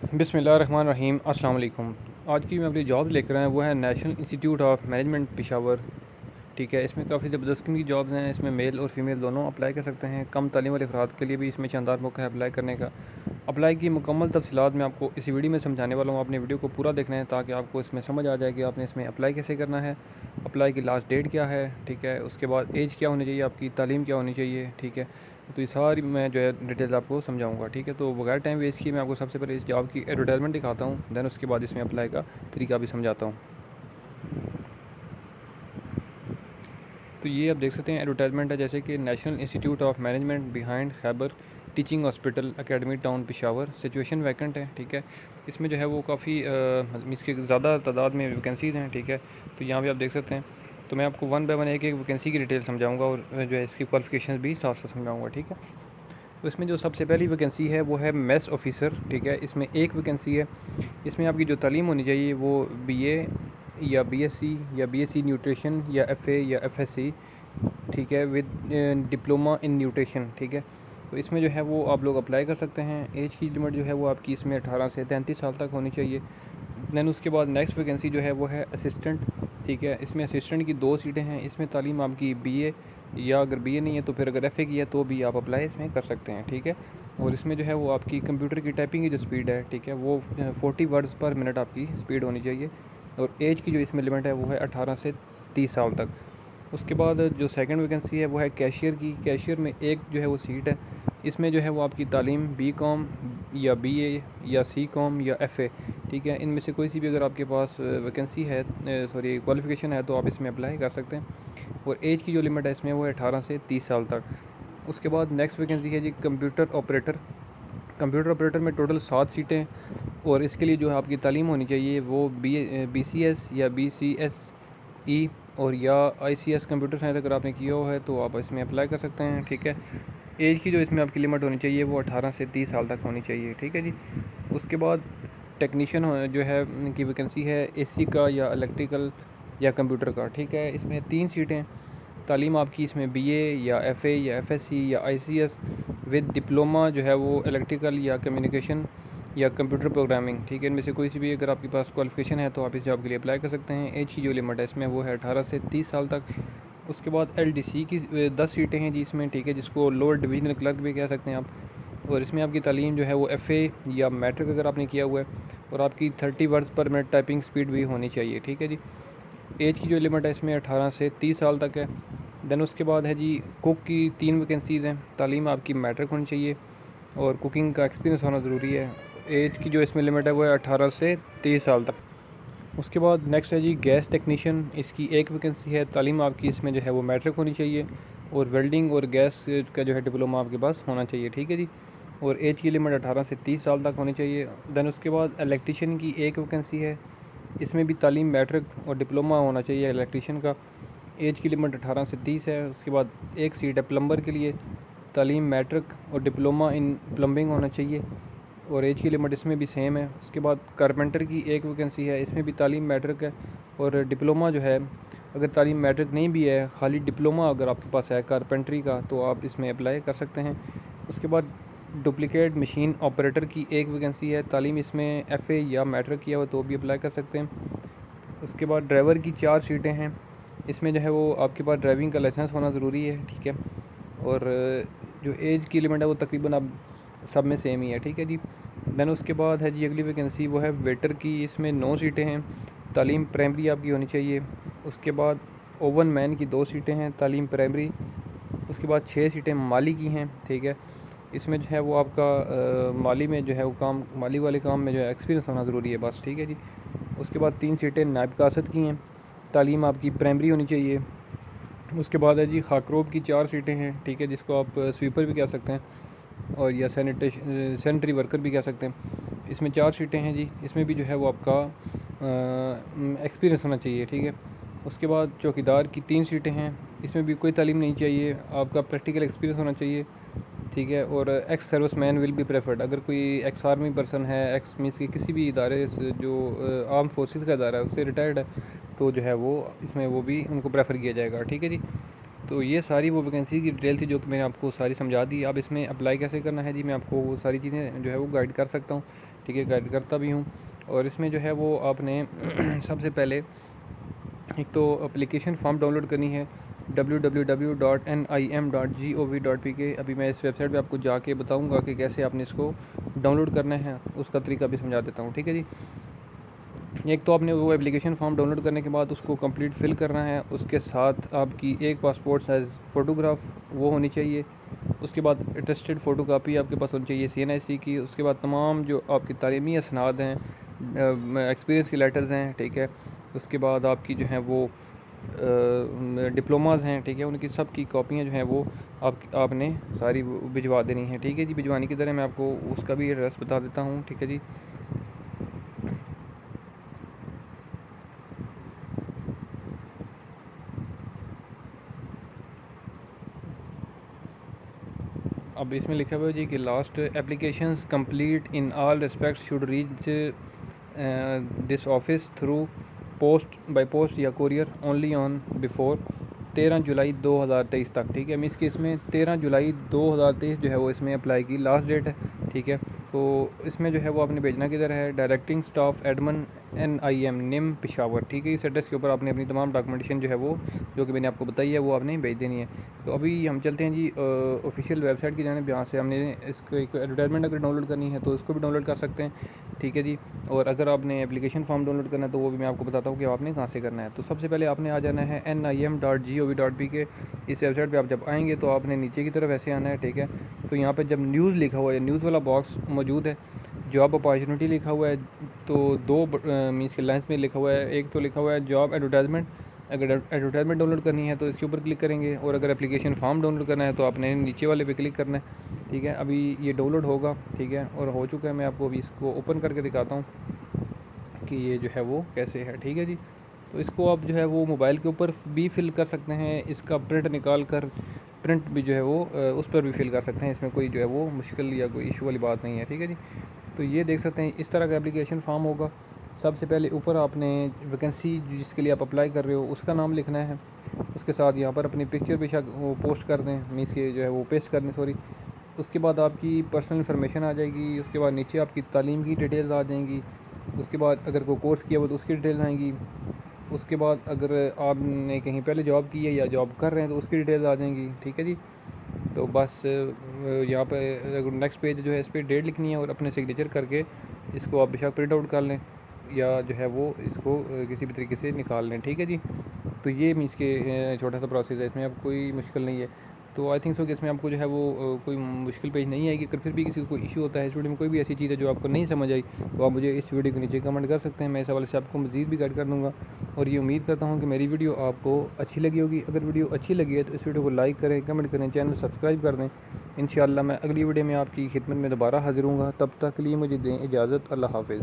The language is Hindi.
बिस्मिल्लाहिर्रहमानिर्रहीम। अस्सलाम वालेकुम। आज की मैं अपनी जॉब लेकर आया वो है national institute of management Peshawar. ठीक है, इसमें काफ़ी ज़बरदस्त किस्म की जॉब्स हैं। इसमें मेल और फीमेल दोनों अप्लाई कर सकते हैं। कम तालीम वाले अफराद के लिए भी इसमें शानदार मौका है अप्लाई करने का। अप्लाई की मुकम्मल तफसीलात मैं आपको इसी वीडियो में समझाने वाला हूँ। आपने वीडियो को पूरा देखना है ताकि आपको इसमें समझ आ जाए कि आपने इसमें अप्लाई कैसे करना है, अप्लाई की लास्ट डेट क्या है, ठीक है, उसके बाद एज क्या होनी चाहिए, आपकी तालीम क्या होनी चाहिए, ठीक है। तो ये सारी मैं जो है डिटेल्स आपको समझाऊंगा, ठीक है। तो बगैर टाइम वेस्ट किए मैं आपको सबसे पहले इस जॉब की एडवर्टाइजमेंट दिखाता हूँ, दैन उसके बाद इसमें अप्लाई का तरीका भी समझाता हूँ। तो ये आप देख सकते हैं एडवर्टाइजमेंट है, जैसे कि national institute of management behind Khyber teaching hospital academy town Peshawar, situation vacant है, ठीक है। इसमें जो है वो काफ़ी इसके ज़्यादा तादाद में वैकेंसीज़ हैं, ठीक है। तो यहाँ पे आप देख सकते हैं। तो मैं आपको वन बाय वन एक एक वैकेंसी की डिटेल समझाऊंगा और जो है इसकी क्वालिफिकेशन भी साथ साथ समझाऊंगा, ठीक है। तो इसमें जो सबसे पहली वैकेंसी है वो है मेस ऑफिसर, ठीक है। इसमें एक वैकेंसी है। इसमें आपकी जो तालीम होनी चाहिए वो बीए या बीएससी या बीएससी न्यूट्रिशन या एफए या एफएससी, ठीक है, विद डिप्लोमा इन न्यूट्रिशन, ठीक है। तो इसमें जो है वो आप लोग अप्लाई कर सकते हैं। एज की लिमिट जो है वो आपकी इसमें 18 से 33 साल तक होनी चाहिए। दैन उसके बाद नेक्स्ट वैकेंसी जो है वो है असिस्टेंट, ठीक है। इसमें असिस्टेंट की 2 सीटें हैं। इसमें तालीम आपकी बीए या अगर बीए नहीं है तो फिर अगर एफए की है तो भी आप अप्लाई इसमें कर सकते हैं, ठीक है। और इसमें जो है वो आपकी कंप्यूटर की टाइपिंग की जो स्पीड है, ठीक है, वो 40 वर्ड्स पर मिनट आपकी स्पीड होनी चाहिए। और एज की जो इसमें लिमिट है वो है 18 से 30 साल तक। उसके बाद जो सेकंड वैकेंसी है वो है कैशियर की। कैशियर में एक जो है वो सीट है। इसमें जो है वो आपकी तालीम बी कॉम या बीए या सी कॉम या एफ़ए, ठीक है, इनमें से कोई सी भी अगर आपके पास वैकेंसी है, सॉरी क्वालिफ़िकेशन है, तो आप इसमें अप्लाई कर सकते हैं। और एज की जो लिमिट है इसमें वो है 18 से 30 साल तक। उसके बाद नेक्स्ट वैकेंसी है जी कंप्यूटर ऑपरेटर। कंप्यूटर ऑपरेटर में टोटल 7 सीटें। और इसके लिए जो है आपकी तालीम होनी चाहिए वो BCS या BCSE और या ICS कंप्यूटर साइंस अगर आपने किया हुआ है तो आप इसमें अप्लाई कर सकते हैं, ठीक है। एज की जो इसमें आपकी लिमिट होनी चाहिए वो 18 से 30 साल तक होनी चाहिए, ठीक है जी। उसके बाद टेक्नीशियन जो है की वैकेंसी है AC का या इलेक्ट्रिकल या कंप्यूटर का, ठीक है। इसमें 3 सीटें। तालीम आपकी इसमें BA या FA या FSC या ICS विद डिप्लोमा जो है वो इलेक्ट्रिकल या कम्युनिकेशन या कंप्यूटर प्रोग्रामिंग, ठीक है। इनमें से कोई सी भी अगर आपके पास क्वालिफिकेशन है तो आप इस जॉब के लिए अप्लाई कर सकते हैं। एज की जो लिमिट है इसमें वो है 18 से 30 साल तक। उसके बाद LDC की 10 सीटें हैं जी इसमें, ठीक है, जिसको लोअर डिविजनल क्लर्क भी कह सकते हैं आप। और इसमें आपकी तालीम जो है वो FA या मैट्रिक अगर आपने किया हुआ है और आपकी 30 वर्ड्स पर मिनट टाइपिंग स्पीड भी होनी चाहिए, ठीक है जी। एज की जो लिमिट है इसमें 18 से 30 साल तक है। देन उसके बाद है जी कुक की 3 वैकेंसीज़ हैं। तालीम आपकी मैट्रिक होनी चाहिए और कुकिंग का एक्सपीरियंस होना ज़रूरी है। एज की जो इसमें लिमिट है वो है 18 से 30 साल तक। उसके बाद नेक्स्ट है जी गैस टेक्नीशियन। इसकी एक वैकेंसी है। तालीम आपकी इसमें जो है वो मैट्रिक होनी चाहिए और वेल्डिंग और गैस का जो है डिप्लोमा आपके पास होना चाहिए, ठीक है जी। और एज की लिमिट 18 से 30 साल तक होनी चाहिए। देन उसके बाद इलेक्ट्रीशियन की एक वैकेंसी है। इसमें भी तालीम मैट्रिक और डिप्लोमा होना चाहिए इलेक्ट्रीशियन का। एज की लिमिट 18 से 30 है। उसके बाद एक सीट है प्लम्बर के लिए। तालीम मैट्रिक और डिप्लोमा इन प्लम्बिंग होना चाहिए और एज की लिमिट इसमें भी सेम है। उसके बाद कारपेंटर की एक वैकेंसी है। इसमें भी तालीम मैट्रिक है और डिप्लोमा जो है, अगर तालीम मैट्रिक नहीं भी है, खाली डिप्लोमा अगर आपके पास है कारपेंट्री का, तो आप इसमें अप्लाई कर सकते हैं। उसके बाद डुप्लिकेट मशीन ऑपरेटर की एक वैकेंसी है। तालीम इसमें FA या मैट्रिक किया हुआ तो भी अप्लाई कर सकते हैं। उसके बाद ड्राइवर की 4 सीटें हैं। इसमें जो है वो आपके पास ड्राइविंग का लाइसेंस होना ज़रूरी है, ठीक है। और जो एज की लिमिट है वो तकरीबन अब सब में सेम ही है, ठीक है जी। देन उसके बाद है जी अगली वैकेंसी वो है वेटर की। इसमें 9 सीटें हैं। तालीम प्राइमरी आपकी होनी चाहिए। उसके बाद ओवन मैन की 2 सीटें हैं, तालीम प्राइमरी। उसके बाद 6 सीटें माली की हैं, ठीक है। इसमें जो है वो आपका माली में जो है वो काम, माली वाले काम में जो है एक्सपीरियंस होना ज़रूरी है बस, ठीक है जी। उसके बाद 3 सीटें नायब कासद की हैं। तालीम आपकी प्राइमरी होनी चाहिए। उसके बाद है जी खाकरोब की 4 सीटें हैं, ठीक है, जिसको आप स्वीपर भी कह सकते हैं और या सैनिटरी वर्कर भी कह सकते हैं। इसमें 4 सीटें हैं जी। इसमें भी जो है वो आपका एक्सपीरियंस होना चाहिए, ठीक है। उसके बाद चौकीदार की 3 सीटें हैं। इसमें भी कोई तालीम नहीं चाहिए, आपका प्रैक्टिकल एक्सपीरियंस होना चाहिए, ठीक है। और ex service man will be preferred. अगर कोई एक्स आर्मी पर्सन है, एक्स मीन्स के किसी भी इदारे से जो आर्म फोर्सेस का इदारा है उससे रिटायर्ड है, तो जो है वो इसमें वो भी उनको प्रेफर किया जाएगा, ठीक है जी। तो ये सारी वो वैकेंसी की डिटेल थी जो कि मैंने आपको सारी समझा दी। अब इसमें अप्लाई कैसे करना है जी, मैं आपको वो सारी चीज़ें जो है वो गाइड कर सकता हूँ। ठीक है, गाइड करता भी हूँ। और इसमें जो है वो आपने सबसे पहले एक तो एप्लीकेशन फॉर्म डाउनलोड करनी है www.nim.gov.pk। अभी मैं इस वेबसाइट पे आपको जाके बताऊंगा कि कैसे आपने इसको डाउनलोड करना है, उसका तरीका भी समझा देता हूँ, ठीक है जी। एक तो आपने वो एप्लीकेशन फॉर्म डाउनलोड करने के बाद उसको कंप्लीट फिल करना है, उसके साथ आपकी एक पासपोर्ट साइज़ फ़ोटोग्राफ वो होनी चाहिए। उसके बाद अटेस्टेड फ़ोटो कापी आपके पास होनी चाहिए CNIC की। उसके बाद तमाम जो आपकी तालीमी असनाद हैं, एक्सपीरियंस के लेटर्स हैं, ठीक है। उसके बाद आपकी जो है वो डिप्लोमास हैं, ठीक है, उनकी सब की कॉपियाँ जो हैं वो आपने सारी भिजवा देनी है, ठीक है जी। भिजवाने की तरह मैं आपको उसका भी एड्रेस बता देता हूँ, ठीक है जी। अब इसमें लिखा हुआ है जी कि last applications complete in all respect should reach this office through post by post या कुरियर ओनली ऑन बिफोर 13 जुलाई 2023 तक, ठीक है। मीन्स कि इसमें 13 जुलाई 2023 जो है वो इसमें अप्लाई की लास्ट डेट है, ठीक है। तो इसमें जो है वो आपने भेजना किधर है, डायरेक्टिंग स्टाफ एडमन NIM निम पेशावर, ठीक है। इस एड्रेस के ऊपर आपने अपनी तमाम डॉक्यूमेंटेशन जो है वो जो कि मैंने आपको बताई है वो आपने भेज देनी है। तो अभी हम चलते हैं जी ऑफिशियल वेबसाइट की जानिब, जहाँ से हमने इसको एक एडवर्टाइजमेंट अगर डाउनलोड करनी है तो उसको भी डाउनलोड कर सकते हैं, ठीक है जी। और अगर आपने एप्लीकेशन फॉर्म डाउनलोड करना है तो वो भी मैं आपको बताता हूँ कि आपने कहाँ से करना है। तो सबसे पहले आपने आ जाना है NIM.gov.pk। इस वेबसाइट पर आप जब आएँगे तो आपने नीचे की तरफ ऐसे आना है, ठीक है। तो यहाँ पर जब न्यूज़ लिखा हुआ है, न्यूज़ वाला बॉक्स मौजूद है, जॉब अपॉर्चुनिटी लिखा हुआ है, तो दो मीन्स के लाइन्स में लिखा हुआ है। एक तो लिखा हुआ है जॉब एडवर्टाइजमेंट, अगर एडवर्टाइजमेंट डाउनलोड करनी है तो इसके ऊपर क्लिक करेंगे, और अगर एप्लीकेशन फॉर्म डाउनलोड करना है तो आपने नीचे वाले पे क्लिक करना है, ठीक है। अभी ये डाउनलोड होगा, ठीक है, और हो चुका है। मैं आपको अभी इसको ओपन करके दिखाता हूँ कि ये जो है वो कैसे है, ठीक है जी। तो इसको आप जो है वो मोबाइल के ऊपर भी फिल कर सकते हैं, इसका प्रिंट निकाल कर प्रिंट भी जो है वो उस पर भी फिल कर सकते हैं। इसमें कोई जो है वो मुश्किल या कोई इशू वाली बात नहीं है, ठीक है जी। तो ये देख सकते हैं इस तरह का एप्लीकेशन फॉर्म होगा। सबसे पहले ऊपर आपने वैकेंसी जिसके लिए आप अप्लाई कर रहे हो उसका नाम लिखना है। उसके साथ यहाँ पर अपनी पिक्चर भी वो पोस्ट कर दें, मीन्स के जो है वो पेस्ट कर दें, सॉरी। उसके बाद आपकी पर्सनल इन्फॉर्मेशन आ जाएगी। उसके बाद नीचे आपकी तालीम की डिटेल्स आ जाएंगी। उसके बाद अगर कोई कोर्स किया हो तो उसकी डिटेल्स आएंगी। उसके बाद अगर आपने कहीं पहले जॉब की है या जॉब कर रहे हैं तो उसकी डिटेल्स आ जाएंगी, ठीक है जी। तो बस यहाँ पे नेक्स्ट पेज जो है इस पर डेट लिखनी है और अपने सिग्नेचर करके इसको आप बेशक प्रिंट आउट कर लें या जो है वो इसको किसी भी तरीके से निकाल लें, ठीक है जी। तो ये मीन्स के छोटा सा प्रोसेस है, इसमें अब कोई मुश्किल नहीं है। तो आई थिंक सो कि इसमें आपको जो है वो कोई मुश्किल पेज नहीं आएगी। अगर फिर भी किसी को कोई इशू होता है इस वीडियो में, कोई भी ऐसी चीज़ है जो आपको नहीं समझ आई, तो आप मुझे इस वीडियो के नीचे कमेंट कर सकते हैं। मैं इस हवाले से आपको मज़ीद भी गाइड कर दूँगा। और ये उम्मीद करता हूँ कि मेरी वीडियो आपको अच्छी लगी होगी। अगर वीडियो अच्छी लगी है तो इस वीडियो को लाइक करें, कमेंट करें, चैनल सब्सक्राइब कर दें। इंशाअल्लाह मैं अगली वीडियो में आपकी खिदमत में दोबारा हाजिर हूँगा। तब तक के लिए मुझे दें इजाज़त। अल्लाह हाफ़िज़।